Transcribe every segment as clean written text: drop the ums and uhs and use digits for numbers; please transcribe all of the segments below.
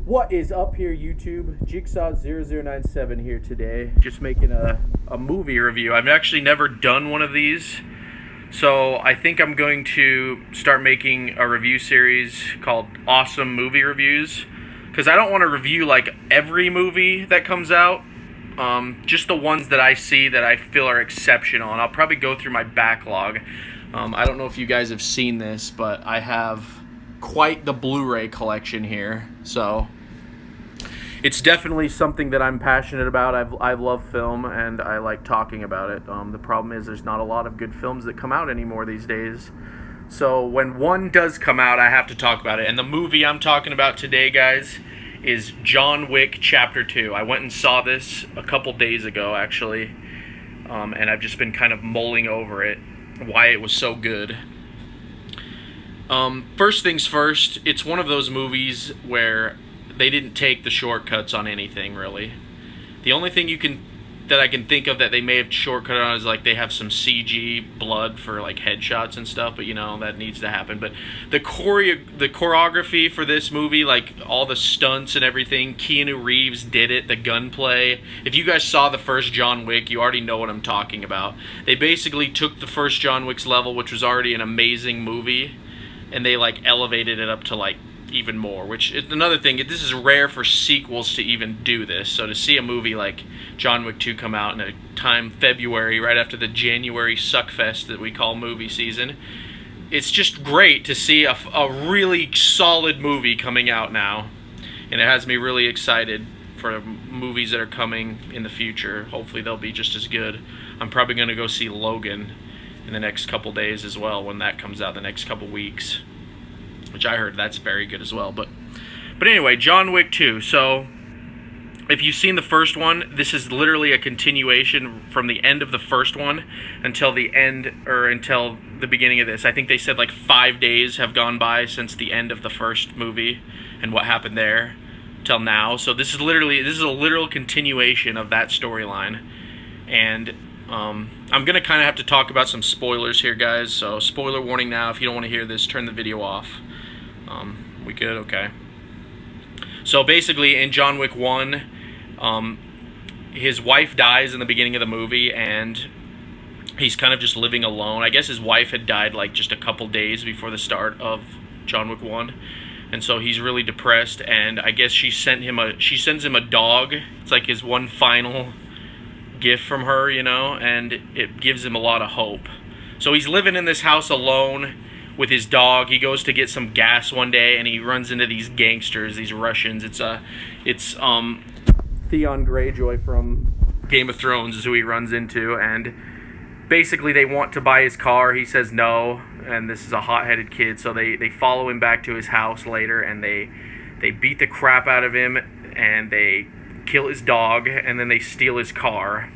What is up here, YouTube? Jigsaw0097 here today. Just making a movie review. I've actually never done one of these, so I think I'm going to start making a review series called Awesome Movie Reviews, because I don't want to review like every movie that comes out, just the ones that I see that I feel are exceptional, and I'll probably go through my backlog. I don't know if you guys have seen this, but I have quite the Blu-ray collection here, so it's definitely something that I'm passionate about. I love film and I like talking about it. The problem is there's not a lot of good films that come out anymore these days, so when one does come out, I have to talk about it. And the movie I'm talking about today, guys, is John Wick Chapter 2. I went and saw this a couple days ago, actually, and I've just been kind of mulling over it, why it was so good. First things first, it's one of those movies where they didn't take the shortcuts on anything, really. The only thing that I can think of that they may have shortcut on is like they have some CG blood for like headshots and stuff, but that needs to happen. But the choreography for this movie, like all the stunts and everything, Keanu Reeves did it. The gunplay. If you guys saw the first John Wick, you already know what I'm talking about. They basically took the first John Wick's level, which was already an amazing movie, and they like elevated it up to like even more, which is another thing. This is rare for sequels to even do this. So to see a movie like John Wick 2 come out in a time, February, right after the January suckfest that we call movie season, it's just great to see a really solid movie coming out now. And it has me really excited for movies that are coming in the future. Hopefully they'll be just as good. I'm probably going to go see Logan in the next couple days as well, when that comes out the next couple weeks, which I heard that's very good as well. But anyway, John Wick 2. So if you've seen the first one, this is literally a continuation from the end of the first one until the end, or until the beginning of this. I think they said like 5 days have gone by since the end of the first movie and what happened there till now. So this is a literal continuation of that storyline. And I'm going to kind of have to talk about some spoilers here, guys. So spoiler warning now. If you don't want to hear this, turn the video off. We good? Okay. So basically, in John Wick 1, his wife dies in the beginning of the movie, and he's kind of just living alone. I guess his wife had died like just a couple days before the start of John Wick 1. And so he's really depressed, and I guess she sends him a dog. It's like his one final gift from her, and it gives him a lot of hope. So he's living in this house alone with his dog. He goes to get some gas one day, and he runs into these gangsters, these Russians. It's Theon Greyjoy from Game of Thrones is who he runs into, and basically they want to buy his car. He says no, and this is a hot-headed kid, so they follow him back to his house later, and they beat the crap out of him, and they kill his dog, and then they steal his car.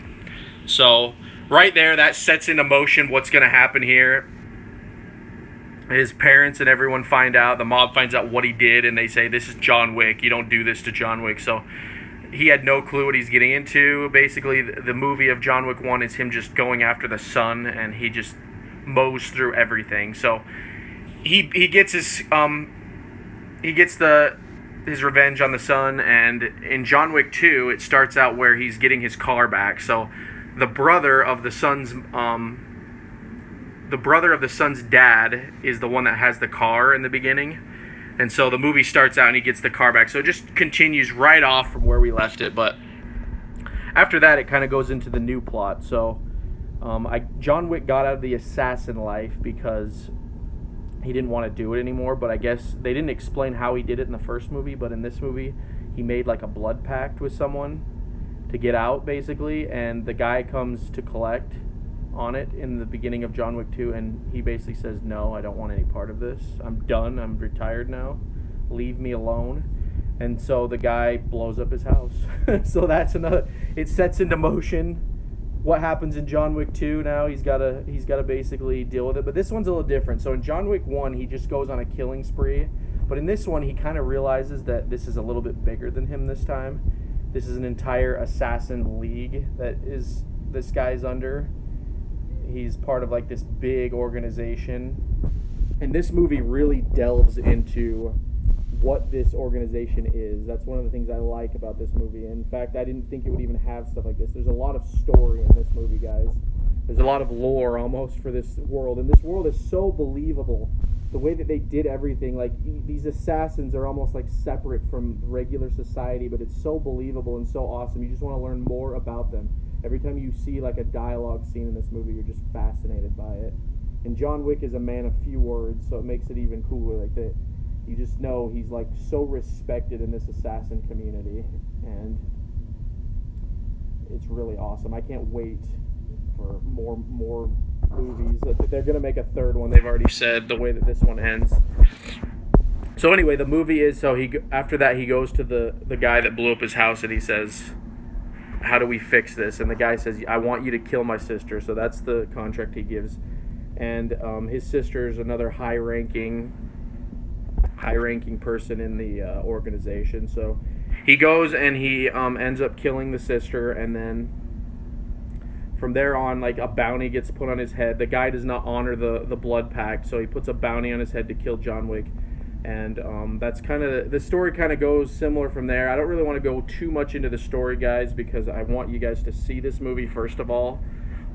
So right there, that sets into motion what's going to happen here. His parents and everyone find out, the mob finds out what he did, and they say, this is John Wick, you don't do this to John Wick. So he had no clue what he's getting into. Basically, the movie of John Wick 1 is him just going after the son, and he just mows through everything. So he gets his revenge on the son, and in John Wick 2, it starts out where he's getting his car back. So the brother of the son's dad is the one that has the car in the beginning, and so the movie starts out and he gets the car back. So it just continues right off from where we left it, but after that, it kind of goes into the new plot. So John Wick got out of the assassin life because he didn't want to do it anymore, but I guess they didn't explain how he did it in the first movie, but in this movie, he made like a blood pact with someone to get out, basically, and the guy comes to collect on it in the beginning of John Wick 2, and he basically says, no, I don't want any part of this. I'm done. I'm retired now. Leave me alone. And so the guy blows up his house. So that's another, it sets into motion what happens in John Wick 2 now. He's got to basically deal with it. But this one's a little different. So in John Wick 1, he just goes on a killing spree. But in this one, he kind of realizes that this is a little bit bigger than him this time. This is an entire assassin league that this guy's under. He's part of like this big organization. And this movie really delves into what this organization is. That's one of the things I like about this movie. In fact, I didn't think it would even have stuff like this. There's a lot of story in this movie, guys. There's a lot of lore almost for this world, and this world is so believable. The way that they did everything, like these assassins are almost like separate from regular society, but it's so believable and so awesome. You just want to learn more about them. Every time you see like a dialogue scene in this movie, you're just fascinated by it. And John Wick is a man of few words, so it makes it even cooler. Like that, you just know he's like so respected in this assassin community, and it's really awesome. I can't wait for more movies. They're gonna make a third one. They've already said, the way that this one ends. So anyway, the movie is, so after that he goes to the guy that blew up his house, and he says, how do we fix this? And the guy says, I want you to kill my sister. So that's the contract he gives. And his sister is another high-ranking person in the organization. So he goes and he ends up killing the sister, and then from there on, like, a bounty gets put on his head. The guy does not honor the blood pact, so he puts a bounty on his head to kill John Wick. And that's kind of, the story kind of goes similar from there. I don't really want to go too much into the story, guys, because I want you guys to see this movie first of all.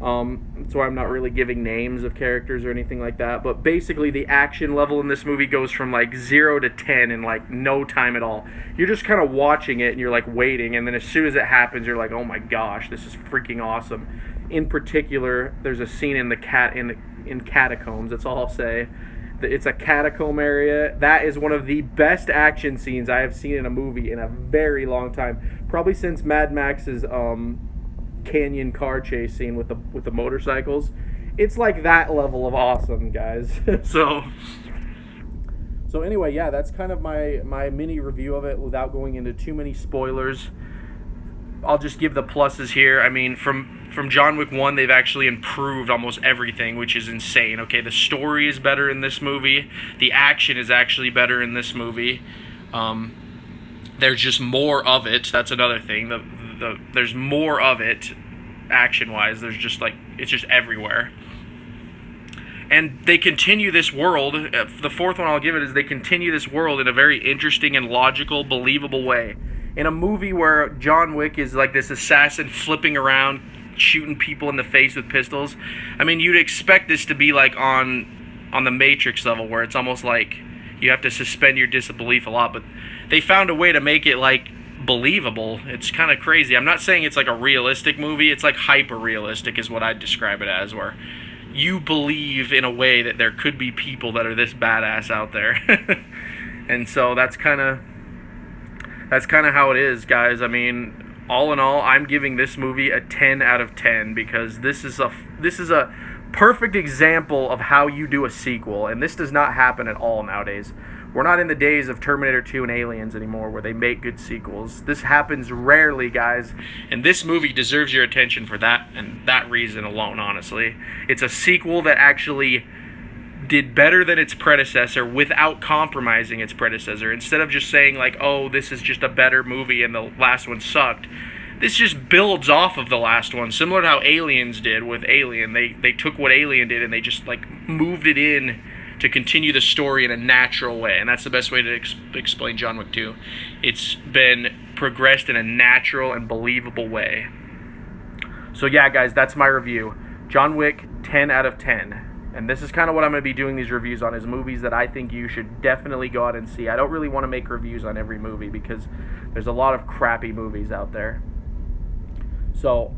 So I'm not really giving names of characters or anything like that. But basically, the action level in this movie goes from like 0 to 10 in like no time at all. You're just kind of watching it and you're like waiting, and then as soon as it happens, you're like, oh my gosh, this is freaking awesome. In particular, there's a scene in catacombs. That's all I'll say. It's a catacomb area. That is one of the best action scenes I have seen in a movie in a very long time. Probably since Mad Max's canyon car chase scene with the motorcycles. It's like that level of awesome, guys. So anyway, yeah, that's kind of my mini review of it without going into too many spoilers. I'll just give the pluses here. I mean, from John Wick 1, they've actually improved almost everything, which is insane. Okay, the story is better in this movie. The action is actually better in this movie. There's just more of it. That's another thing. There's more of it, action-wise. There's just like, it's just everywhere. And they continue this world. The fourth one I'll give it is they continue this world in a very interesting and logical, believable way. In a movie where John Wick is like this assassin flipping around, shooting people in the face with pistols, I mean, you'd expect this to be like on the Matrix level, where it's almost like you have to suspend your disbelief a lot, but they found a way to make it like believable. It's kind of crazy. I'm not saying it's like a realistic movie. It's like hyper-realistic is what I'd describe it as, where you believe in a way that there could be people that are this badass out there. And so that's kind of how it is, guys. I mean, all in all, I'm giving this movie a 10 out of 10 because this is a perfect example of how you do a sequel, and this does not happen at all nowadays. We're not in the days of Terminator 2 and Aliens anymore where they make good sequels. This happens rarely, guys, and this movie deserves your attention for that and that reason alone, honestly. It's a sequel that actually did better than its predecessor without compromising its predecessor. Instead of just saying like, oh, this is just a better movie and the last one sucked, this just builds off of the last one, similar to how Aliens did with Alien. They took what Alien did and they just like moved it in to continue the story in a natural way, and that's the best way to explain John Wick 2. It's been progressed in a natural and believable way. So yeah, guys, that's my review. John Wick, 10 out of 10. And this is kind of what I'm going to be doing these reviews on, is movies that I think you should definitely go out and see. I don't really want to make reviews on every movie because there's a lot of crappy movies out there. So,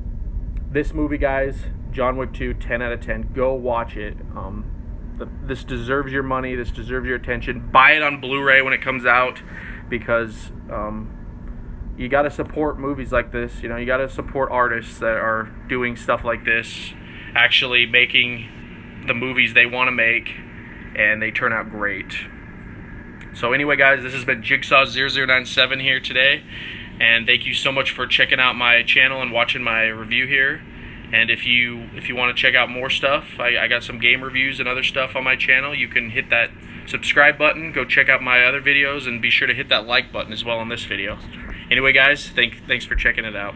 this movie, guys, John Wick 2, 10 out of 10. Go watch it. This deserves your money. This deserves your attention. Buy it on Blu-ray when it comes out because you got to support movies like this. You know, you got to support artists that are doing stuff like this, actually making the movies they want to make, and they turn out great. So anyway, guys, this has been Jigsaw0097 here today, and thank you so much for checking out my channel and watching my review here. And if you want to check out more stuff, I got some game reviews and other stuff on my channel. You can hit that subscribe button, go check out my other videos, and be sure to hit that like button as well on this video. Anyway, guys, thanks for checking it out.